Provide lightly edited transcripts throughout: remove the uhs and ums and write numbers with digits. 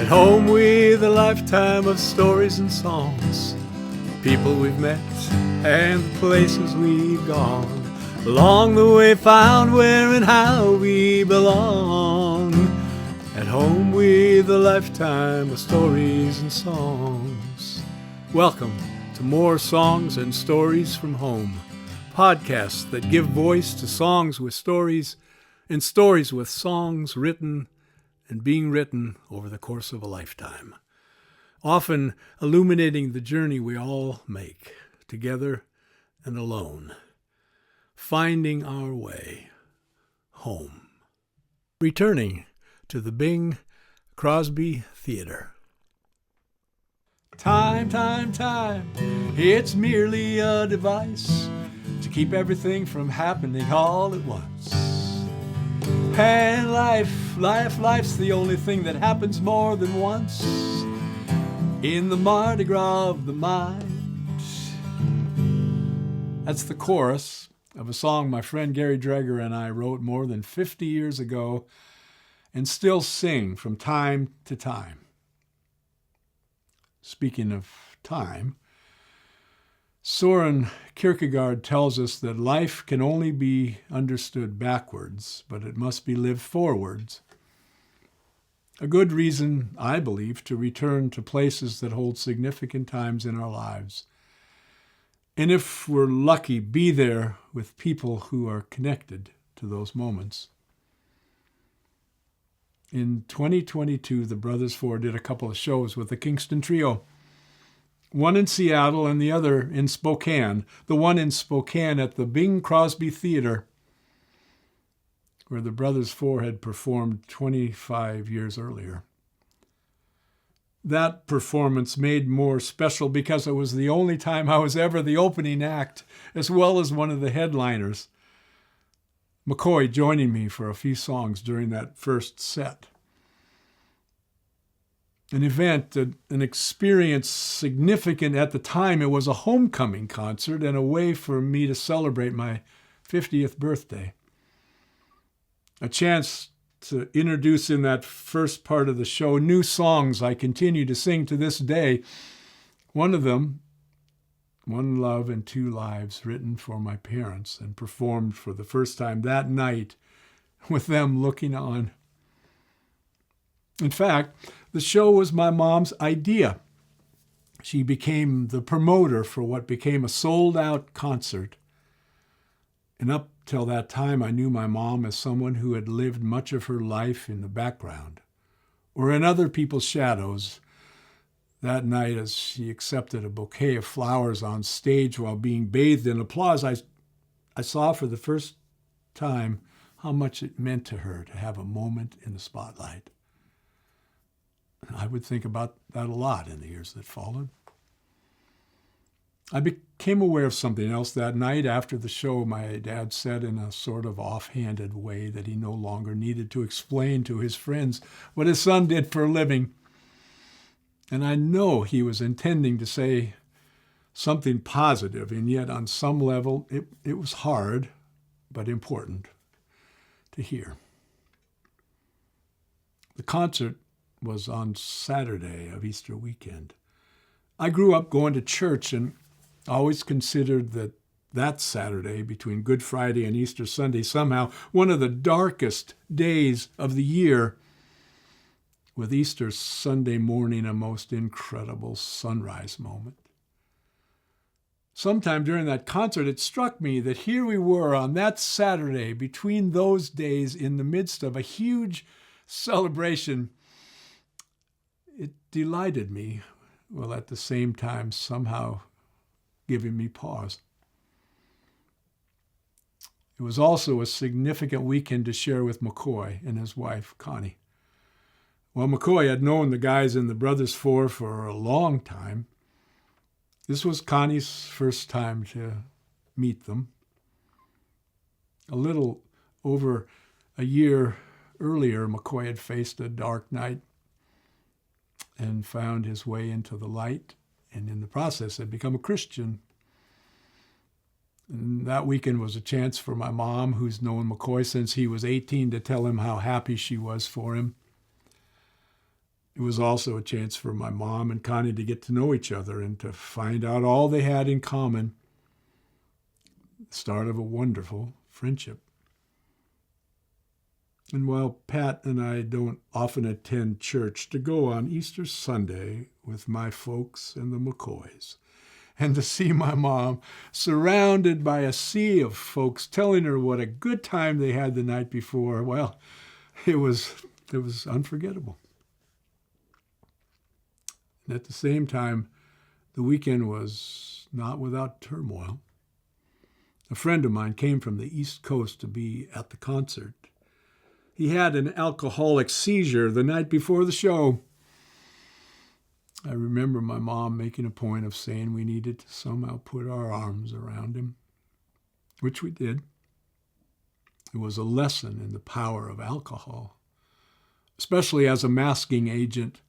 At home with a lifetime of stories and songs, people we've met and the places we've gone. Along the way found where and how we belong. At home with a lifetime of stories and songs. Welcome to more Songs and Stories from Home, podcasts that give voice to songs with stories and stories with songs written and being written over the course of a lifetime, often illuminating the journey we all make, together and alone, finding our way home. Returning to the Bing Crosby Theater. Time, it's merely a device to keep everything from happening all at once. And life's the only thing that happens more than once in the Mardi Gras of the mind. That's the chorus of a song my friend Gary Dreger and I wrote more than 50 years ago and still sing from time to time. Speaking of time, Søren Kierkegaard tells us that life can only be understood backwards, but it must be lived forwards. A good reason, I believe, to return to places that hold significant times in our lives. And if we're lucky, be there with people who are connected to those moments. In 2022, the Brothers Four did a couple of shows with the Kingston Trio. One in Seattle and the other in Spokane. The one in Spokane at the Bing Crosby Theater, where the Brothers Four had performed 25 years earlier. That performance made more special because it was the only time I was ever the opening act, as well as one of the headliners. McCoy joining me for a few songs during that first set. An event, an experience significant at the time. It was a homecoming concert and a way for me to celebrate my 50th birthday. A chance to introduce in that first part of the show new songs I continue to sing to this day. One of them, One Love and Two Lives, written for my parents and performed for the first time that night with them looking on. In fact, the show was my mom's idea. She became the promoter for what became a sold-out concert. And up till that time, I knew my mom as someone who had lived much of her life in the background or in other people's shadows. That night, as she accepted a bouquet of flowers on stage while being bathed in applause, I saw for the first time how much it meant to her to have a moment in the spotlight. I would think about that a lot in the years that followed. I became aware of something else that night. After the show, my dad said in a sort of offhanded way that he no longer needed to explain to his friends what his son did for a living. And I know he was intending to say something positive, and yet on some level it was hard but important to hear. The concert was on Saturday of Easter weekend. I grew up going to church and always considered that Saturday between Good Friday and Easter Sunday somehow one of the darkest days of the year, with Easter Sunday morning a most incredible sunrise moment. Sometime during that concert, it struck me that here we were on that Saturday between those days in the midst of a huge celebration. It delighted me, while at the same time somehow giving me pause. It was also a significant weekend to share with McCoy and his wife, Connie. While McCoy had known the guys in the Brothers Four for a long time, this was Connie's first time to meet them. A little over a year earlier, McCoy had faced a dark night and found his way into the light, and in the process had become a Christian. And that weekend was a chance for my mom, who's known McCoy since he was 18, to tell him how happy she was for him. It was also a chance for my mom and Connie to get to know each other and to find out all they had in common. The start of a wonderful friendship. And while Pat and I don't often attend church, to go on Easter Sunday with my folks and the McCoys, and to see my mom surrounded by a sea of folks telling her what a good time they had the night before, well, it was unforgettable. And at the same time, the weekend was not without turmoil. A friend of mine came from the East Coast to be at the concert. He had an alcoholic seizure the night before the show. I remember my mom making a point of saying we needed to somehow put our arms around him, which we did. It was a lesson in the power of alcohol, especially as a masking agent.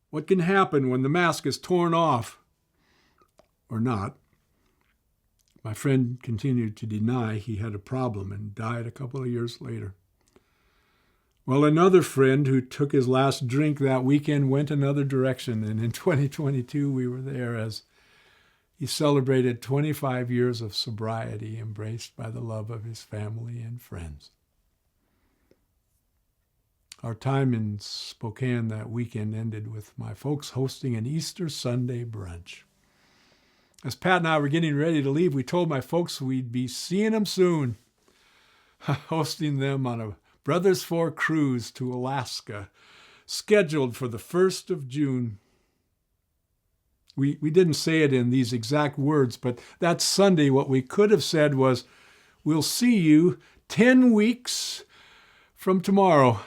What can happen when the mask is torn off? Or not. My friend continued to deny he had a problem and died a couple of years later. Well, another friend who took his last drink that weekend went another direction, and in 2022 we were there as he celebrated 25 years of sobriety, embraced by the love of his family and friends. Our time in Spokane that weekend ended with my folks hosting an Easter Sunday brunch. As Pat and I were getting ready to leave, we told my folks we'd be seeing them soon, hosting them on a Brothers Four cruise to Alaska, scheduled for the 1st of June. We didn't say it in these exact words, but that Sunday what we could have said was, we'll see you 10 weeks from tomorrow.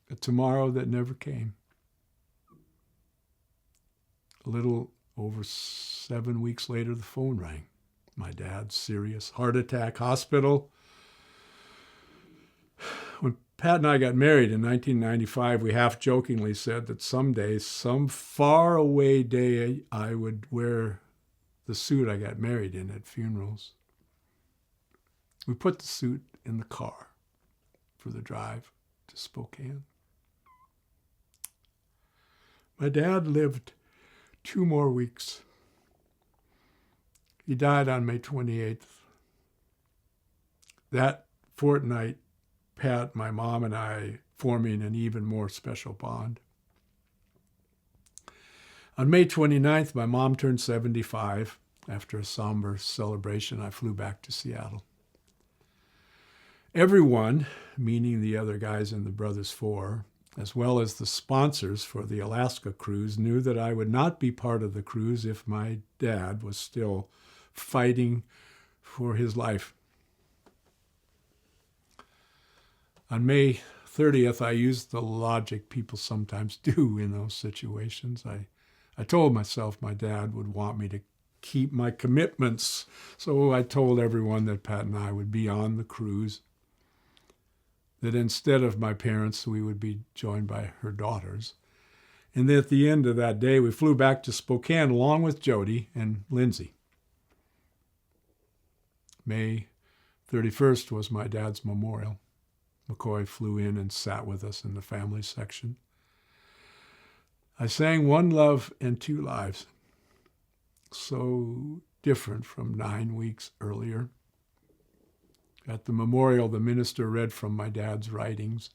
A tomorrow that never came. A little over 7 weeks later, the phone rang. My dad's serious heart attack, hospital. When Pat and I got married in 1995, we half-jokingly said that someday, some far-away day, I would wear the suit I got married in at funerals. We put the suit in the car for the drive to Spokane. My dad lived 2 more weeks. He died on May 28th. That fortnight, Pat, my mom, and I forming an even more special bond. On May 29th, my mom turned 75. After a somber celebration, I flew back to Seattle. Everyone, meaning the other guys in the Brothers Four, as well as the sponsors for the Alaska cruise, knew that I would not be part of the cruise if my dad was still fighting for his life. On May 30th, I used the logic people sometimes do in those situations. I told myself my dad would want me to keep my commitments, so I told everyone that Pat and I would be on the cruise, that instead of my parents, we would be joined by her daughters, and that at the end of that day, we flew back to Spokane along with Jody and Lindsay. May 31st was my dad's memorial. McCoy flew in and sat with us in the family section. I sang One Love and Two Lives, so different from 9 weeks earlier. At the memorial, the minister read from my dad's writings.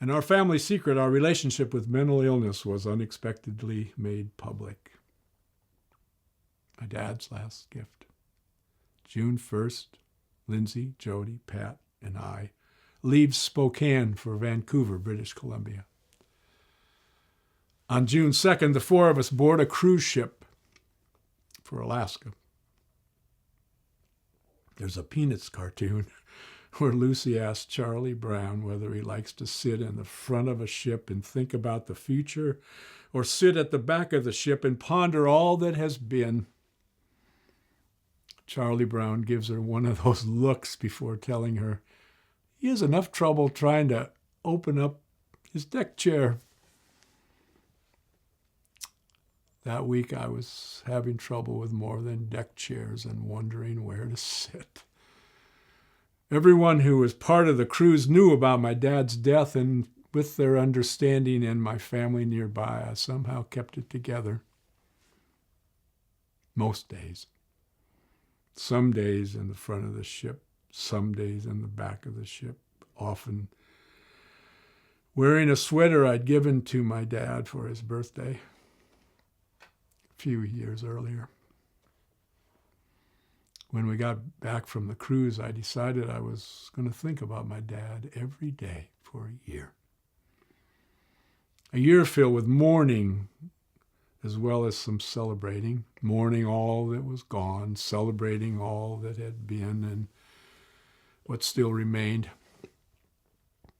And our family secret, our relationship with mental illness, was unexpectedly made public. My dad's last gift. June 1st, Lindsay, Jody, Pat, and I leave Spokane for Vancouver, British Columbia. On June 2nd, the 4 of us board a cruise ship for Alaska. There's a Peanuts cartoon where Lucy asks Charlie Brown whether he likes to sit in the front of a ship and think about the future or sit at the back of the ship and ponder all that has been. Charlie Brown gives her one of those looks before telling her he has enough trouble trying to open up his deck chair. That week I was having trouble with more than deck chairs and wondering where to sit. Everyone who was part of the cruise knew about my dad's death, and with their understanding and my family nearby, I somehow kept it together. Most days. Some days in the front of the ship, some days in the back of the ship, often wearing a sweater I'd given to my dad for his birthday a few years earlier. When we got back from the cruise, I decided I was going to think about my dad every day for a year. A year filled with mourning as well as some celebrating, mourning all that was gone, celebrating all that had been and what still remained.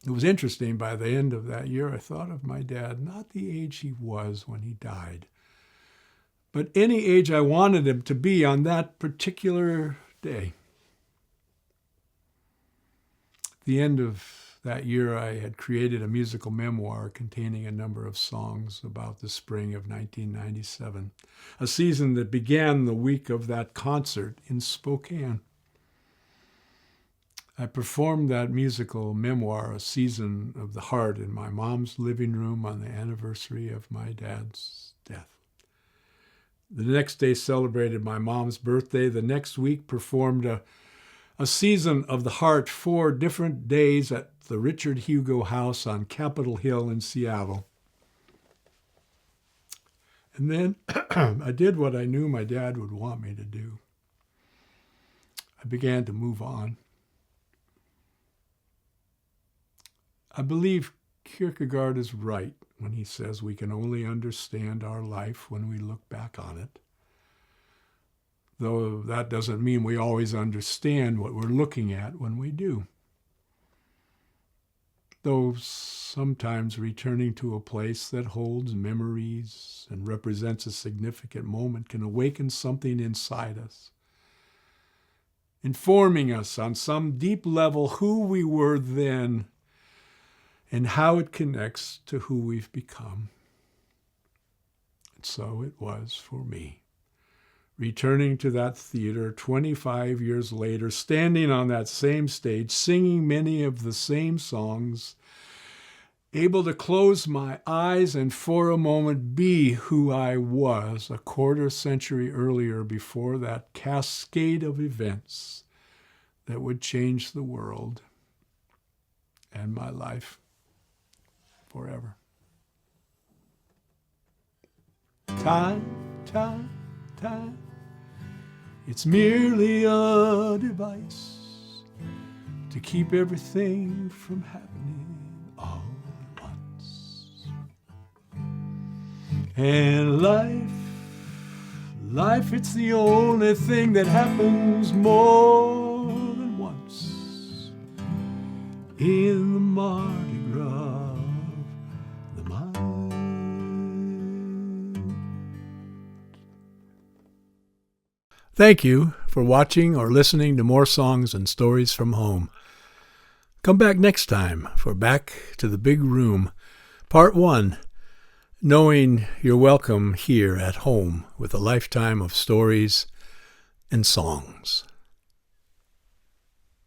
It was interesting, by the end of that year, I thought of my dad, not the age he was when he died, but any age I wanted him to be on that particular day. At the end of that year, I had created a musical memoir containing a number of songs about the spring of 1997, a season that began the week of that concert in Spokane. I performed that musical memoir, A Season of the Heart, in my mom's living room on the anniversary of my dad's death. The next day celebrated my mom's birthday. The next week performed a Season of the Heart 4 different days at the Richard Hugo House on Capitol Hill in Seattle. And then I did what I knew my dad would want me to do. I began to move on. I believe Kierkegaard is right when he says we can only understand our life when we look back on it. Though that doesn't mean we always understand what we're looking at when we do. Though sometimes returning to a place that holds memories and represents a significant moment can awaken something inside us, informing us on some deep level who we were then and how it connects to who we've become. And so it was for me. Returning to that theater 25 years later, standing on that same stage, singing many of the same songs, able to close my eyes and for a moment be who I was a quarter century earlier before that cascade of events that would change the world and my life forever. Time, time, time. It's merely a device to keep everything from happening all at once. And life, it's the only thing that happens more than once in the Mardi Gras of the mind. Thank you for watching or listening to more songs and stories from home. Come back next time for Back to the Big Room, Part 1, knowing you're welcome here at home with a lifetime of stories and songs.